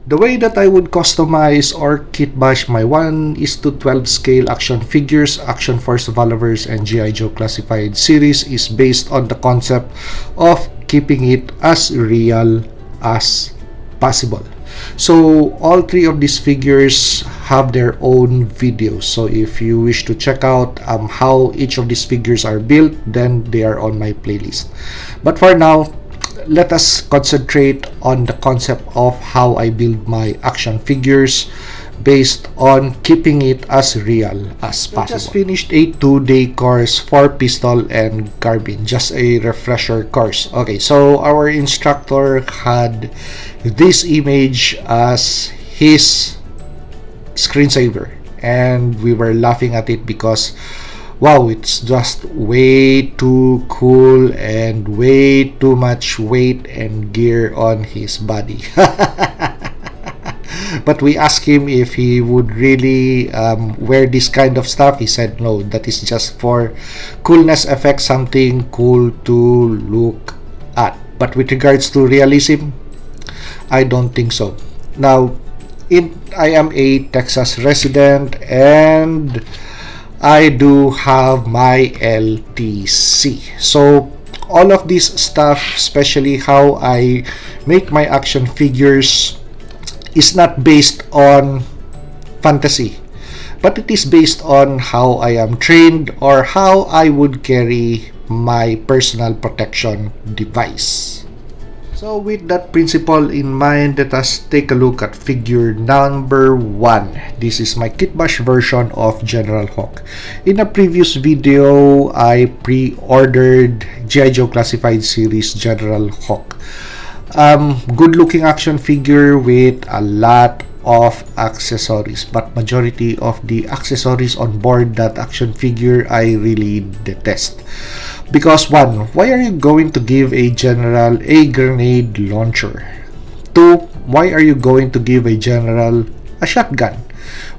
The way that I would customize or kitbash my 1:12 scale action figures, Action Force followers, and G.I. Joe classified series is based on the concept of keeping it as real as possible. So all three of these figures have their own videos. So if you wish to check out how each of these figures are built, then they are on my playlist. But for now, let us concentrate on the concept of how I build my action figures based on keeping it as real as possible. I just finished a 2-day course for pistol and carbine, just a refresher course. Okay, so our instructor had this image as his screensaver, and we were laughing at it because wow, it's just way too cool and way too much weight and gear on his body. But we asked him if he would really wear this kind of stuff. He said no, that is just for coolness effect, something cool to look at. But with regards to realism, I don't think so. Now, I am a Texas resident and I do have my LTC. So all of this stuff, especially how I make my action figures, is not based on fantasy, but it is based on how I am trained or how I would carry my personal protection device. So with that principle in mind, let us take a look at figure number 1. This is my Kitbash version of General Hawk. In a previous video, I pre-ordered G.I. Joe Classified Series General Hawk. Good looking action figure with a lot of accessories, but majority of the accessories on board that action figure I really detest. Because 1, why are you going to give a general a grenade launcher? 2, why are you going to give a general a shotgun?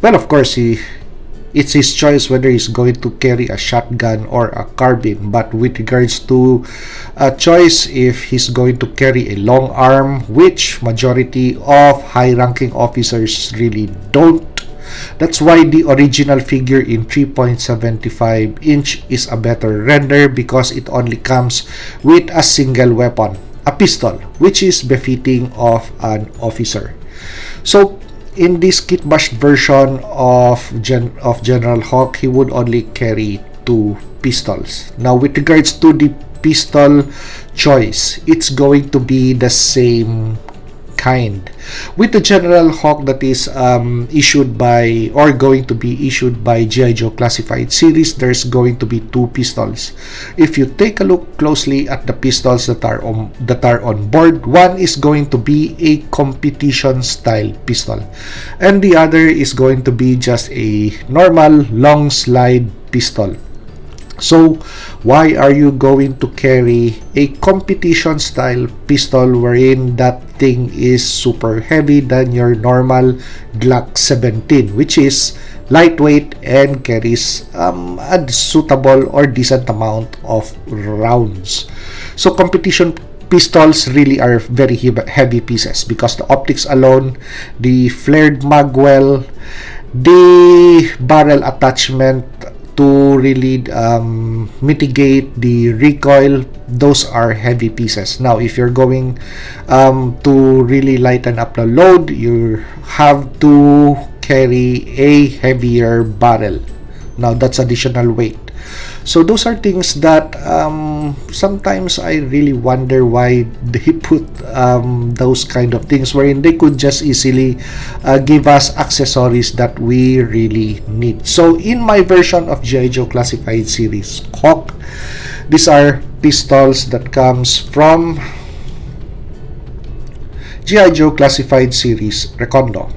Well, of course, it's his choice whether he's going to carry a shotgun or a carbine. But with regards to a choice, if he's going to carry a long arm, which majority of high-ranking officers really don't, that's why the original figure in 3.75 inch is a better render, because it only comes with a single weapon, a pistol, which is befitting of an officer. So in this Kitbash version of General Hawk, he would only carry 2 pistols. Now with regards to the pistol choice, it's going to be the same kind. With the General Hawk that is issued by or going to be issued by G.I. Joe Classified Series, there's going to be 2 pistols. If you take a look closely at the pistols that are on board, one is going to be a competition style pistol, and the other is going to be just a normal long slide pistol. So why are you going to carry a competition style pistol wherein that thing is super heavy than your normal Glock 17, which is lightweight and carries a suitable or decent amount of rounds? So competition pistols really are very heavy pieces, because the optics alone, the flared magwell, the barrel attachment to really mitigate the recoil, those are heavy pieces. Now if you're going to really lighten up the load, you have to carry a heavier barrel. Now that's additional weight. So those are things that sometimes I really wonder why they put those kind of things, wherein they could just easily give us accessories that we really need. So in my version of G.I. Joe Classified Series Hawk, these are pistols that comes from G.I. Joe Classified Series Recondo.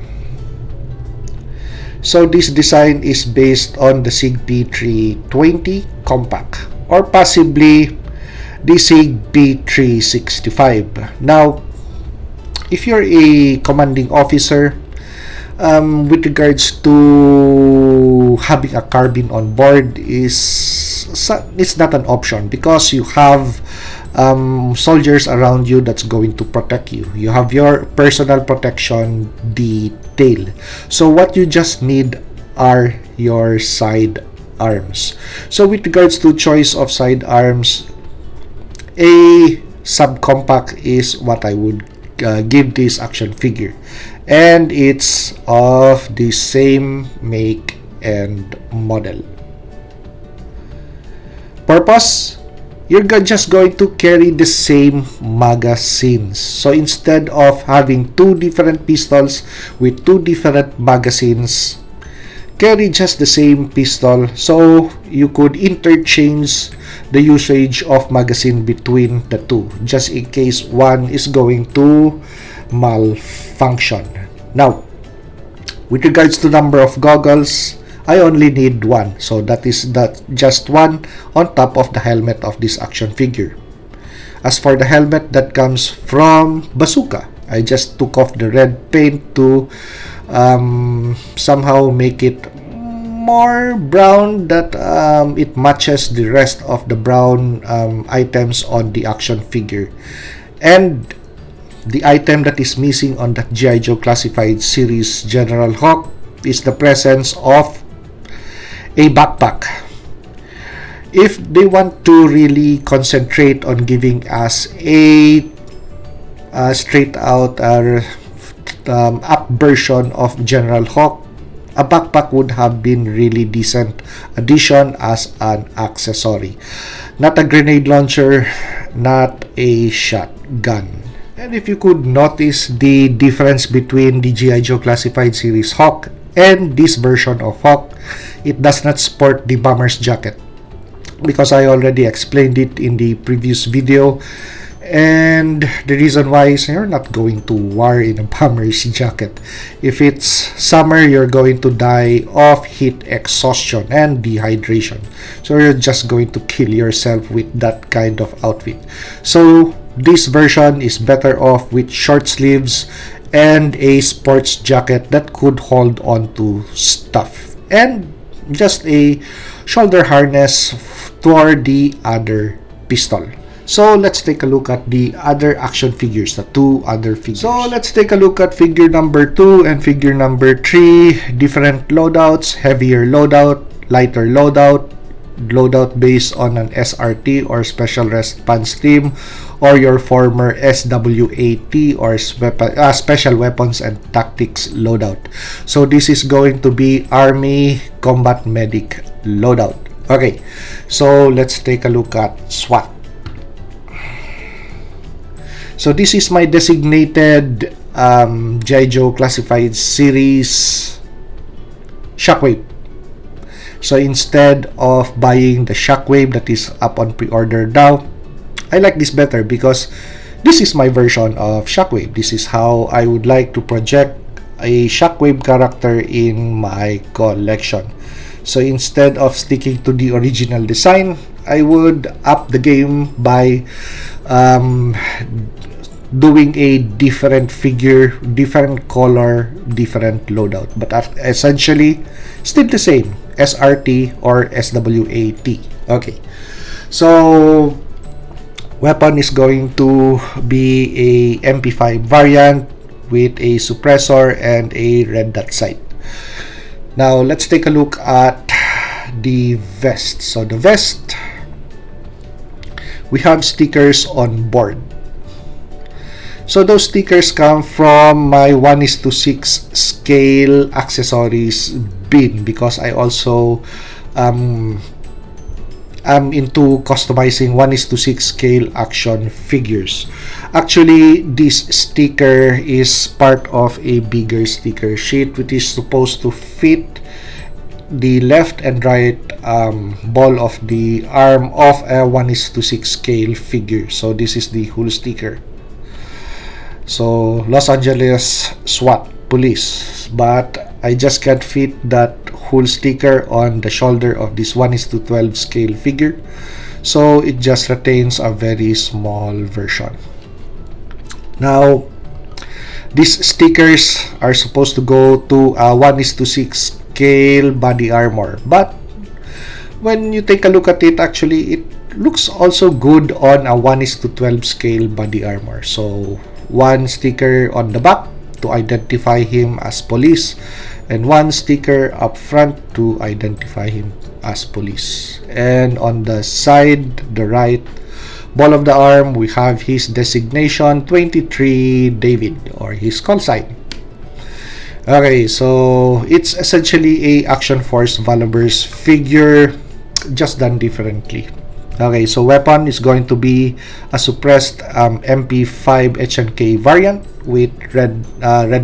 So this design is based on the SIG P320 Compact, or possibly the SIG P365. Now, if you're a commanding officer, with regards to having a carbine on board, it's not an option, because you have soldiers around you that's going to protect you. You have your personal protection detail. So what you just need are your side arms. So with regards to choice of side arms, a subcompact is what I would give this action figure, and it's of the same make and model. Purpose, you're just going to carry the same magazines. So instead of having two different pistols with two different magazines, carry just the same pistol, so you could interchange the usage of magazine between the two, just in case one is going to malfunction. Now, with regards to number of goggles, I only need one, so that is just one on top of the helmet of this action figure. As for the helmet that comes from Bazooka, I just took off the red paint to somehow make it more brown, that it matches the rest of the brown items on the action figure. And the item that is missing on that G.I. Joe Classified Series General Hawk is the presence of a backpack. If they want to really concentrate on giving us a straight out up version of General Hawk, a backpack would have been really decent addition as an accessory. Not a grenade launcher, not a shotgun. And if you could notice the difference between the G.I. Joe Classified Series Hawk and this version of Hawk, it does not sport the bomber's jacket, because I already explained it in the previous video. And the reason why is you're not going to war in a bomber's jacket. If it's summer, you're going to die of heat exhaustion and dehydration. So you're just going to kill yourself with that kind of outfit. So this version is better off with short sleeves and a sports jacket that could hold on to stuff, and just a shoulder harness toward the other pistol. So let's take a look at the other action figures, the two other figures. So let's take a look at figure number 2 and figure number 3. Different loadouts, heavier loadout, lighter loadout, loadout based on an SRT or Special Response Team, or your former SWAT or Special Weapons and Tactics loadout. So this is going to be Army Combat Medic loadout. Okay, so let's take a look at SWAT. So this is my designated G.I. Joe Classified Series Shockwave. So instead of buying the Shockwave that is up on pre-order now, I like this better because this is my version of Shockwave. This is how I would like to project a Shockwave character in my collection. So instead of sticking to the original design, I would up the game by doing a different figure, different color, different loadout, but essentially still the same, SRT or SWAT. Okay, so weapon is going to be a MP5 variant with a suppressor and a red dot sight. Now let's take a look at the vest. So the vest, we have stickers on board. So those stickers come from my 1:6 scale accessories bin, because I also am into customizing 1:6 scale action figures. Actually, this sticker is part of a bigger sticker sheet which is supposed to fit the left and right ball of the arm of a 1:6 scale figure. So this is the whole sticker. So Los Angeles SWAT police, but I just can't fit that whole sticker on the shoulder of this 1:12 scale figure, so it just retains a very small version. Now these stickers are supposed to go to a 1:6 scale body armor, but when you take a look at it, actually it looks also good on a 1:12 scale body armor. So one sticker on the back to identify him as police, and one sticker up front to identify him as police. And on the side, the right ball of the arm, we have his designation 23 David, or his call sign. Okay, so it's essentially a Action Force Valorverse figure, just done differently. Okay, so weapon is going to be a suppressed MP5 H&K variant with red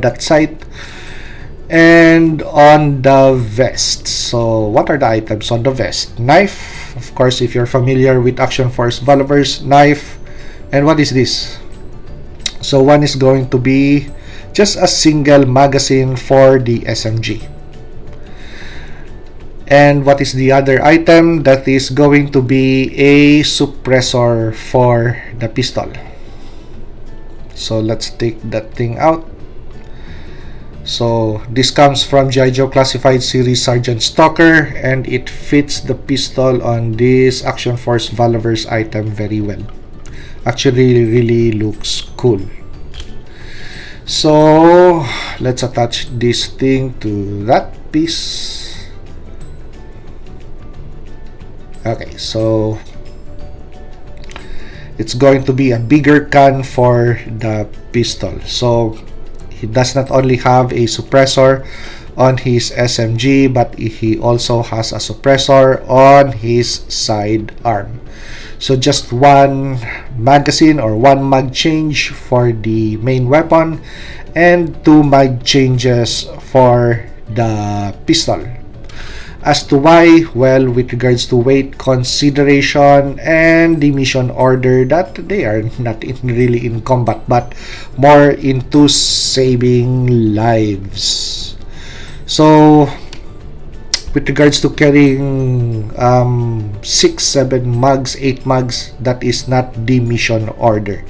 dot sight. And on the vest, so what are the items on the vest? Knife, of course, if you're familiar with Action Force Valorverse, knife. And what is this? So one is going to be just a single magazine for the SMG. And what is the other item? That is going to be a suppressor for the pistol. So let's take that thing out. So this comes from G.I. Joe Classified Series Sergeant Stalker, and it fits the pistol on this Action Force Valorverse item very well. Actually, really looks cool. So let's attach this thing to that piece. Okay, so it's going to be a bigger can for the pistol. So he does not only have a suppressor on his SMG, but he also has a suppressor on his sidearm. So just one magazine or one mag change for the main weapon, and two mag changes for the pistol. As to why, well, with regards to weight consideration and the mission order, that they are not really in combat, but more into saving lives. So with regards to carrying 6, 7 mugs, 8 mugs, that is not the mission order.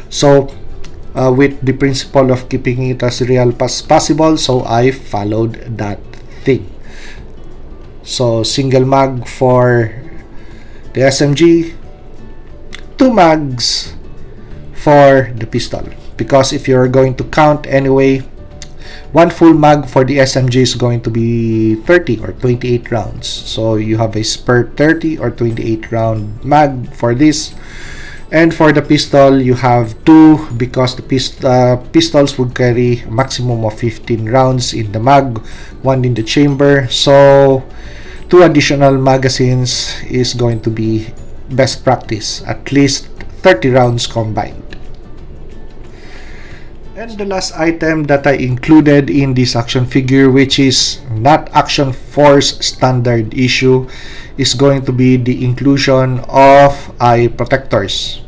So with the principle of keeping it as real as possible, so I followed that thing. So single mag for the SMG, 2 mags for the pistol, because if you're going to count anyway, one full mag for the SMG is going to be 30 or 28 rounds. So you have a spare 30 or 28 round mag for this. And for the pistol, you have 2, because the pistols would carry a maximum of 15 rounds in the mag, 1 in the chamber. So 2 additional magazines is going to be best practice, at least 30 rounds combined. And the last item that I included in this action figure, which is not Action Force standard issue, is going to be the inclusion of eye protectors.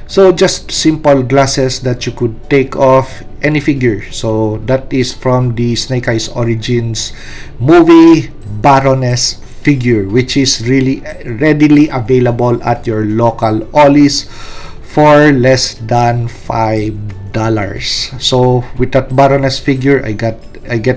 So just simple glasses that you could take off any figure. So that is from the Snake Eyes Origins movie Baroness figure, which is really readily available at your local Ollie's for less than $5. So with that Baroness figure, I get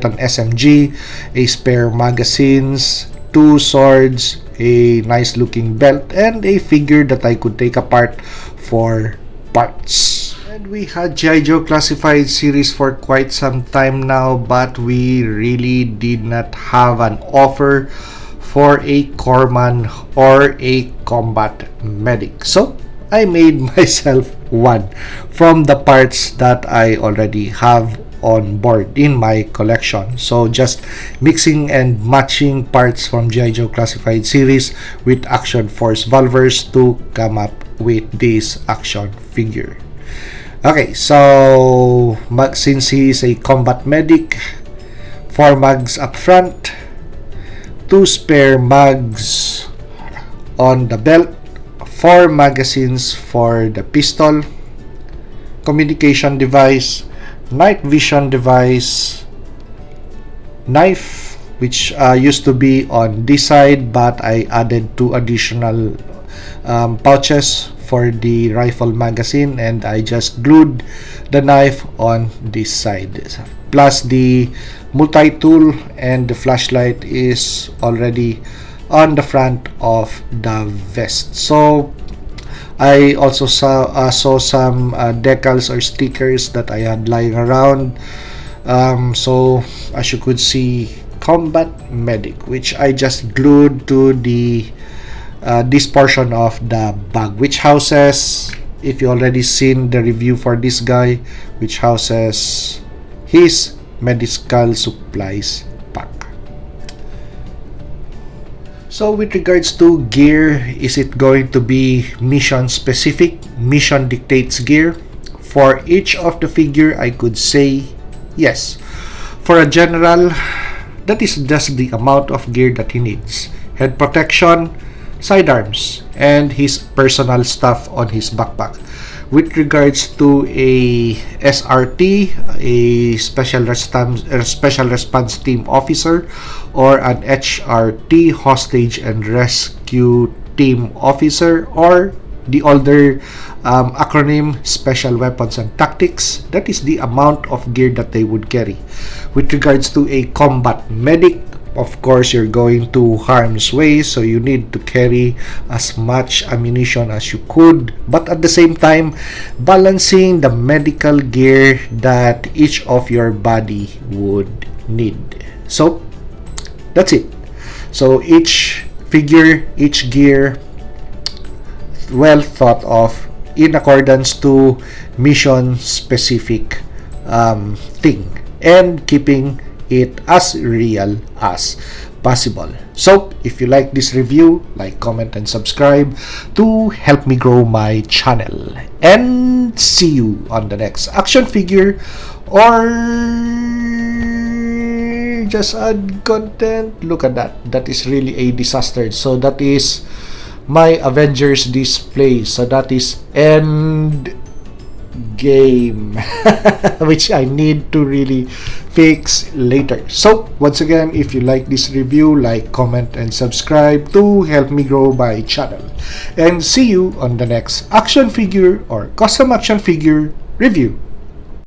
an SMG, a spare magazines, 2 swords, a nice looking belt, and a figure that I could take apart for parts. And we had G.I. Joe Classified series for quite some time now, but we really did not have an offer for a corpsman or a combat medic. So I made myself one from the parts that I already have on board in my collection. So just mixing and matching parts from G.I. Joe Classified series with Action Force Valorverse to come up with this action figure. Okay, so since he is a combat medic, 4 mags up front, 2 spare mags on the belt, 4 magazines for the pistol, communication device, night vision device, knife, which used to be on this side, but I added 2 additional pouches for the rifle magazine, and I just glued the knife on this side. Plus the multi-tool and the flashlight is already on the front of the vest. So I also saw some decals or stickers that I had lying around. So as you could see, combat medic, which I just glued to the this portion of the bag, which houses, if you already seen the review for this guy, which houses his medical supplies pack. So with regards to gear, is it going to be mission specific? Mission dictates gear. For each of the figure, I could say yes. For a general, that is just the amount of gear that he needs. Head protection, sidearms, and his personal stuff on his backpack. With regards to a SRT, a special response team officer, or an HRT, hostage and rescue team officer, or the older acronym special weapons and tactics, that is the amount of gear that they would carry. With regards to a combat medic, of course, you're going to harm's way, so you need to carry as much ammunition as you could, but at the same time, balancing the medical gear that each of your body would need. So, that's it. So, each figure, each gear, well thought of in accordance to mission specific thing, and keeping it as real as possible. So if you like this review, like, comment, and subscribe to help me grow my channel, and see you on the next action figure or just add content. Look at that, that is really a disaster. So that is my Avengers display, so that is end game which I need to really fix later. So once again, if you like this review, like, comment, and subscribe to help me grow my channel, and see you on the next action figure or custom action figure review.